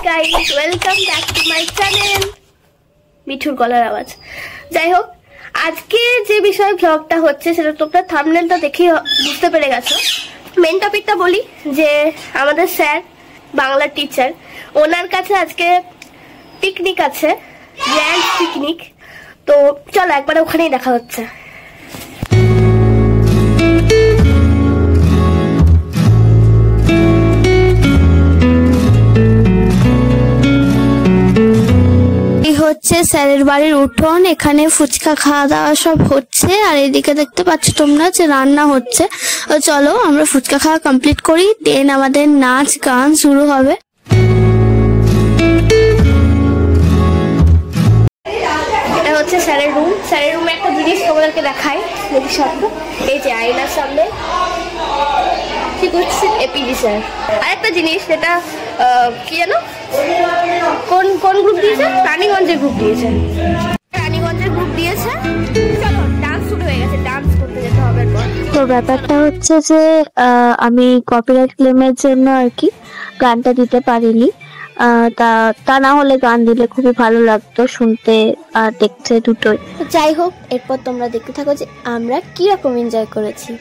guys, welcome back to my channel. মিঠুর গলার আওয়াজ। যাই হোক, আজকে যে বিষয় ব্লগটা হচ্ছে সেটা তোমরা থাম্বনেলটা দেখেই বুঝতে পেরে গেছো। মেন টপিকটা বলি যে আমাদের স্যার বাংলা টিচার, ওনার কাছে আজকে পিকনিক আছে, গ্র্যান্ড পিকনিক। তো চলো একবার ওখানেই দেখা হচ্ছে। হচ্ছে স্যারের বাড়ির উঠোন, এখানে ফুচকা খাওয়া দাওয়া সব হচ্ছে, আর এদিকে দেখতে পাচ্ছ তোমরা যে রান্না হচ্ছে। তো চলো আমরা ফুচকা খাওয়া কমপ্লিট করি, দেন আমাদের নাচ গান শুরু হবে। এটা হচ্ছে স্যারের রুম। স্যারের রুমে একটা জিনিস তোমাদেরকে দেখাই, দেখি সামনে, এই যে আয়নার সামনে কি করছে এপিডি স্যার। আরেকটা জিনিস, যেটা কি জানো, কোন কোন গ্রুপ দিয়েছে? রানীগঞ্জের গ্রুপ দিয়েছে, রানীগঞ্জের গ্রুপ দিয়েছে। চলো ডান্স শুরু হয়ে গেছে, ডান্স করতে যেতে হবে। তো ব্যাপারটা হচ্ছে যে আমি কপিরাইট ক্লেমের জন্য আর কি গানটা দিতে পারিনি। তা না হলে গান দিলে খুবই ভালো লাগতো শুনতে আর দেখতে দুটোই। যাই হোক, এরপর তোমরা দেখতে থাকো যে আমরা কিরকম এনজয় করেছি।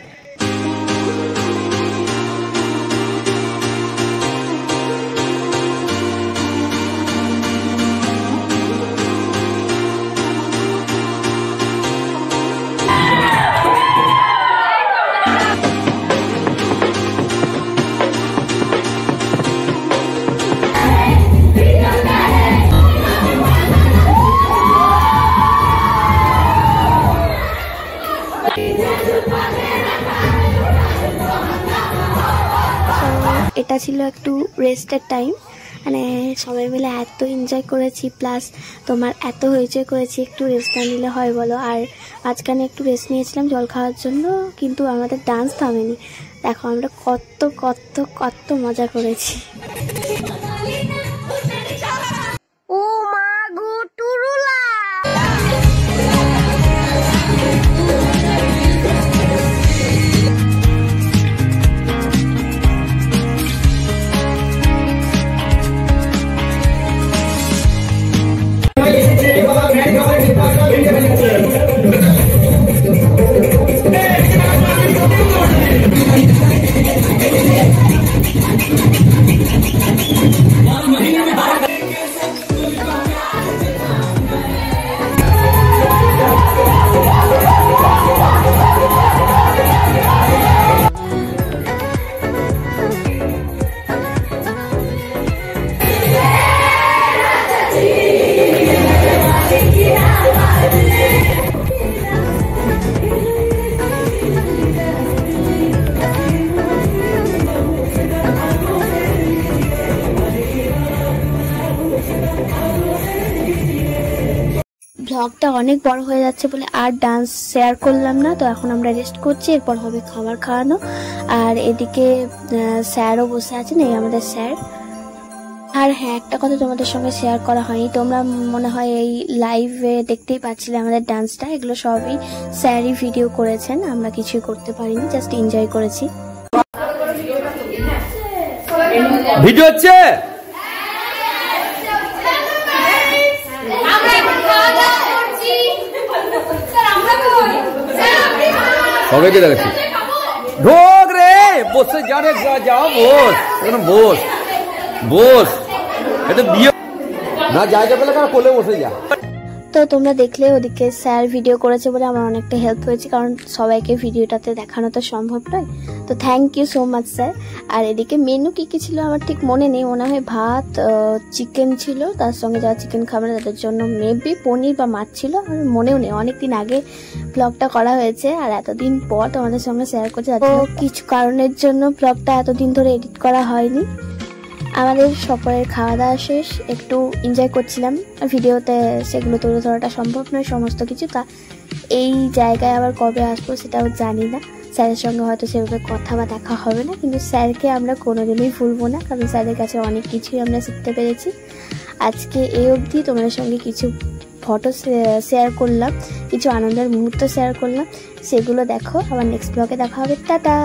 এটা ছিল একটু রেস্টের টাইম, মানে সবাই মিলে এত এনজয় করেছি, প্লাস তোমার এত হইচই করেছি, একটু রেস্ট না নিলে হয় বলো। আর মাঝখানে একটু রেস্ট নিয়েছিলাম জল খাওয়ার জন্য, কিন্তু আমাদের ডান্স থামেনি। দেখো আমরা কত কত কত মজা করেছি। ও মা গো টুরুলা! ব্লগটা অনেক বড় হয়ে যাচ্ছে বলে আর ডান্স শেয়ার করলাম না। তো এখন আমরা রেস্ট করছি, এরপর হবে খাবার খাওয়ানো। আর এদিকে স্যারও বসে আছেন, এই আমাদের স্যার। আর হ্যাঁ, একটা কথা তোমাদের সঙ্গে শেয়ার করা হয়নি, তোমরা মনে হয় এই লাইভে দেখতেই পাচ্ছিলে আমাদের ডান্সটা। এগুলো সবই স্যারই ভিডিও করেছেন, আমরা কিছুই করতে পারিনি, জাস্ট এনজয় করেছি। ভিডিও হচ্ছে, সবাইকে দেখাচ্ছি। ঢোক রে, বসে যা রে, যাও বস, এখন বস বস, এটা বিয়ে না, জায়গা পেলে কোলে বসে যা। তো তোমরা দেখলে ওদিকে স্যার ভিডিও করেছে বলে আমার অনেকটা হেল্প হয়েছে, কারণ সবাইকে ভিডিওটাতে দেখানো তো সম্ভব নয়। তো thank you so much sir. আর এদিকে মেনু কি কি ছিল আমার ঠিক মনে নেই, মনে হয় ভাত, চিকেন ছিল, তার সঙ্গে যারা চিকেন খাবে না তাদের জন্য মেবি পনির বা মাছ ছিল, আর মনেও নেই, অনেকদিন আগে ব্লগটা করা হয়েছে আর এতদিন পর তোমাদের সঙ্গে শেয়ার করছি। কিছু কারণের জন্য ব্লগটা এতদিন ধরে এডিট করা হয়নি। আমাদের সকলের খাওয়া দাওয়া শেষ, একটু এনজয় করছিলাম, ভিডিওতে সেগুলো তুলে ধরাটা সম্ভব নয় সমস্ত কিছু। তা এই জায়গায় আবার কবে আসবো সেটাও জানি না, স্যারের সঙ্গে হয়তো সেভাবে কথা বা দেখা হবে না, কিন্তু স্যারকে আমরা কোনোদিনই ভুলবো না, কারণ স্যারের কাছে অনেক কিছুই আমরা শিখতে পেরেছি। আজকে এই অবধি তোমাদের সঙ্গে কিছু ফটো শেয়ার করলাম, কিছু আনন্দের মুহূর্ত শেয়ার করলাম, সেগুলো দেখো। আবার নেক্সট ব্লগে দেখা হবে। টাটা।